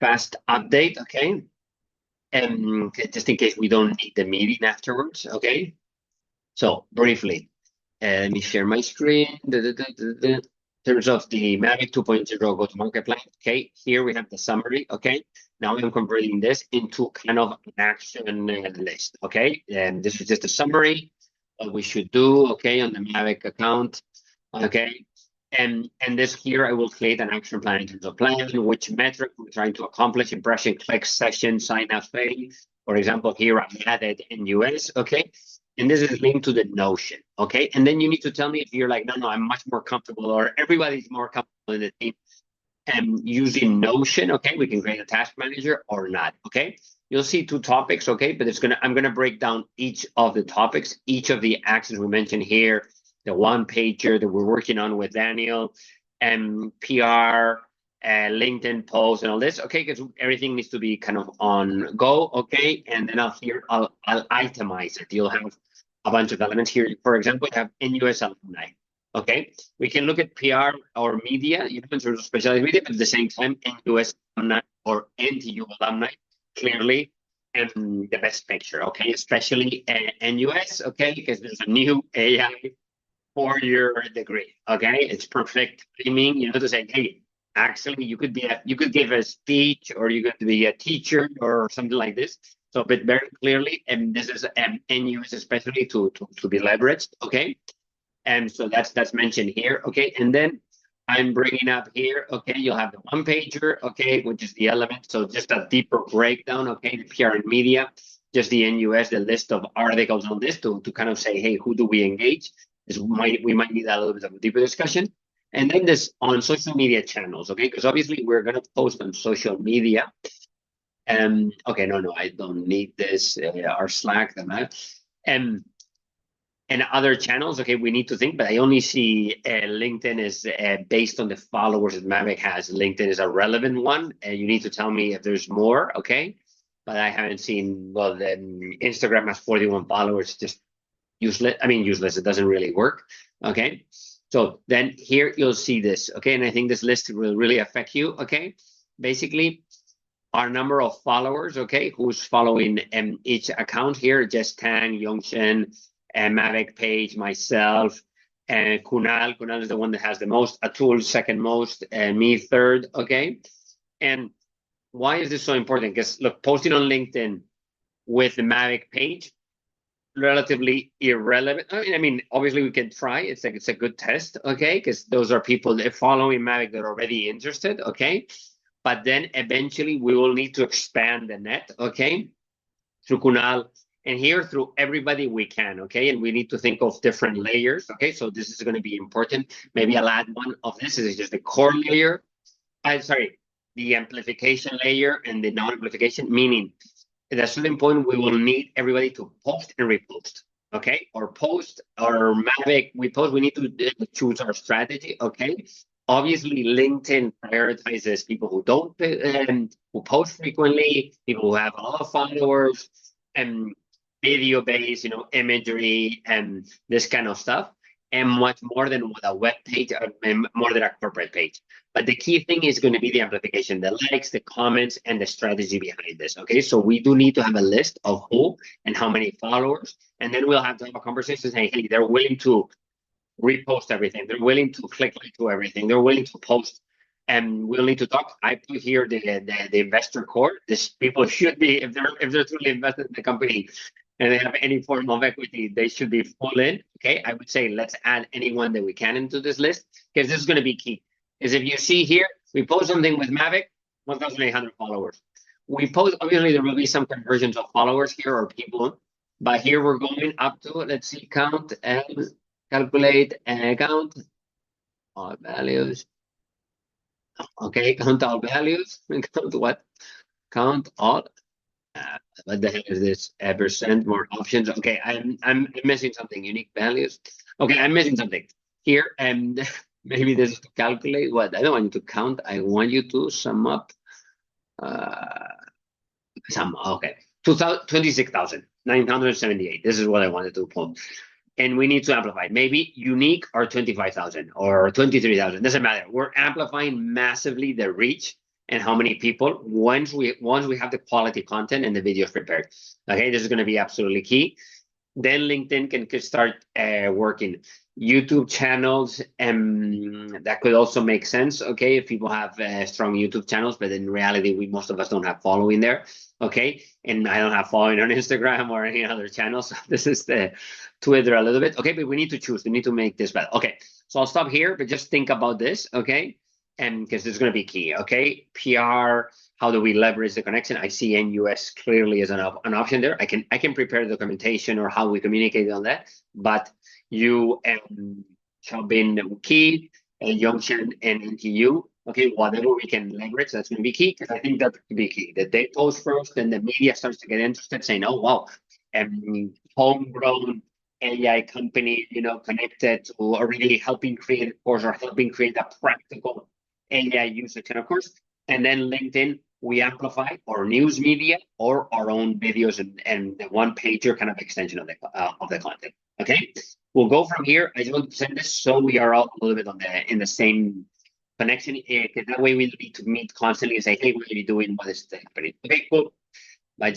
fast update, okay? And just in case we don't need the meeting afterwards, okay? So briefly, let me share my screen. In terms of the Mavic 2.0 go-to-market plan, okay, here we have the summary, okay? Now I'm converting this into kind of an action list, okay? And this is just a summary, what we should do, okay, on the Mavic account, okay? And this here, I will create an action plan in terms of plan, which metric we're trying to accomplish, impression, click, session, sign up phase. For example, here I added NUS, okay? And this is linked to the Notion, okay? And then you need to tell me if you're like, no, I'm much more comfortable, or everybody's more comfortable in the team using Notion, okay? We can create a task manager or not, okay? You'll see two topics, okay? But I'm gonna break down each of the topics, each of the actions we mentioned here, the one pager that we're working on with Daniel, and PR, LinkedIn posts, and all this, okay? Because everything needs to be kind of on go, okay? And then I'll itemize it. You'll have a bunch of elements here. For example, you have NUS alumni. Okay, we can look at PR or media, in terms of specialized media, but at the same time, NUS alumni or NTU alumni, clearly, and the best picture, okay, especially NUS, okay, because there's a new AI four-year degree, okay, it's perfect timing, to say, hey, actually, you could give a speech, or you could be a teacher or something like this. So, but very clearly, and this is NUS especially to be leveraged, okay. And so that's mentioned here, okay? And then I'm bringing up here, okay, you'll have the one pager, okay, which is the element. So just a deeper breakdown, okay, the PR and media, just the NUS, the list of articles on this to kind of say, hey, who do we engage? We might need a little bit of a deeper discussion. And then this on social media channels, okay? Because obviously we're going to post on social media. Okay, no, I don't need this, our Slack, and other channels, okay, we need to think, but I only see LinkedIn is based on the followers that Mavic has. LinkedIn is a relevant one, and you need to tell me if there's more, okay? But I haven't seen, well, then Instagram has 41 followers, just useless. I mean, useless, it doesn't really work, okay? So then here you'll see this, okay? And I think this list will really affect you, okay? Basically, our number of followers, okay? Who's following each account here, just Tang, Yongshen, Mavic page, myself, and Kunal. Kunal is the one that has the most. Atul second most, and me third. Okay, and why is this so important? Because look, posting on LinkedIn with the Mavic page, relatively irrelevant. I mean, obviously we can try. It's a good test. Okay, because those are people that following Mavic that are already interested. Okay, but then eventually we will need to expand the net. Okay, through Kunal. And here through everybody we can, okay? And we need to think of different layers, okay? So this is going to be important. Maybe I'll add one of this. This is just the core layer. Sorry, the amplification layer and the non-amplification, meaning at a certain point, we will need everybody to post and repost, okay? Or post or Mavic, we post, we need to choose our strategy, okay? Obviously, LinkedIn prioritizes people who don't, who post frequently, people who have a lot of followers, and video-based, imagery and this kind of stuff, and much more than with a web page, or more than a corporate page. But the key thing is going to be the amplification, the likes, the comments, and the strategy behind this. Okay, so we do need to have a list of who and how many followers, and then we'll have to have a conversation saying, hey, they're willing to repost everything, they're willing to click to everything, they're willing to post. And we'll need to talk. I put here the investor core. This people should be, if they're truly invested in the company, and they have any form of equity, they should be full in. Okay, I would say let's add anyone that we can into this list, because this is going to be key. Is if you see here, we post something with Mavic, 1,800 followers. We post, obviously there will be some conversions of followers here or people, but here we're going up to, let's see, count and calculate and count all values. Okay, count all values. Count what? Count all. What the hell is this? Percent more options. Okay, I'm missing something. Unique values. Okay, I'm missing something here, and maybe this is to calculate. What? I don't want you to count. I want you to sum up. Okay, 26,978. This is what I wanted to pull. And we need to amplify. Maybe unique or 25,000 or 23,000. Doesn't matter. We're amplifying massively the reach and how many people once we have the quality content and the videos prepared. Okay, this is going to be absolutely key. Then LinkedIn can start working. YouTube channels, that could also make sense. Okay, if people have strong YouTube channels, but in reality, most of us don't have following there. Okay, and I don't have following on Instagram or any other channel, so this is the Twitter a little bit. Okay, but we need to choose. We need to make this better. Okay, so I'll stop here, but just think about this. Okay, and because it's going to be key. Okay, PR. How do we leverage the connection? I see NUS clearly as an option there. I can prepare the documentation or how we communicate on that, but you have been key, Yongshan and NTU. Okay, whatever we can leverage, that's going to be key, because I think that could be key. That they post first, and the media starts to get interested, saying, "Oh wow, homegrown AI company, connected to really helping create a course or helping create a practical AI usage." And of course, and then LinkedIn, we amplify our news media or our own videos and the one pager kind of extension of the content. Okay, we'll go from here. I just want to send this so we are all a little bit in the same connection. Because that way we need to meet constantly and say, hey, what are you doing? What is happening? Okay, cool.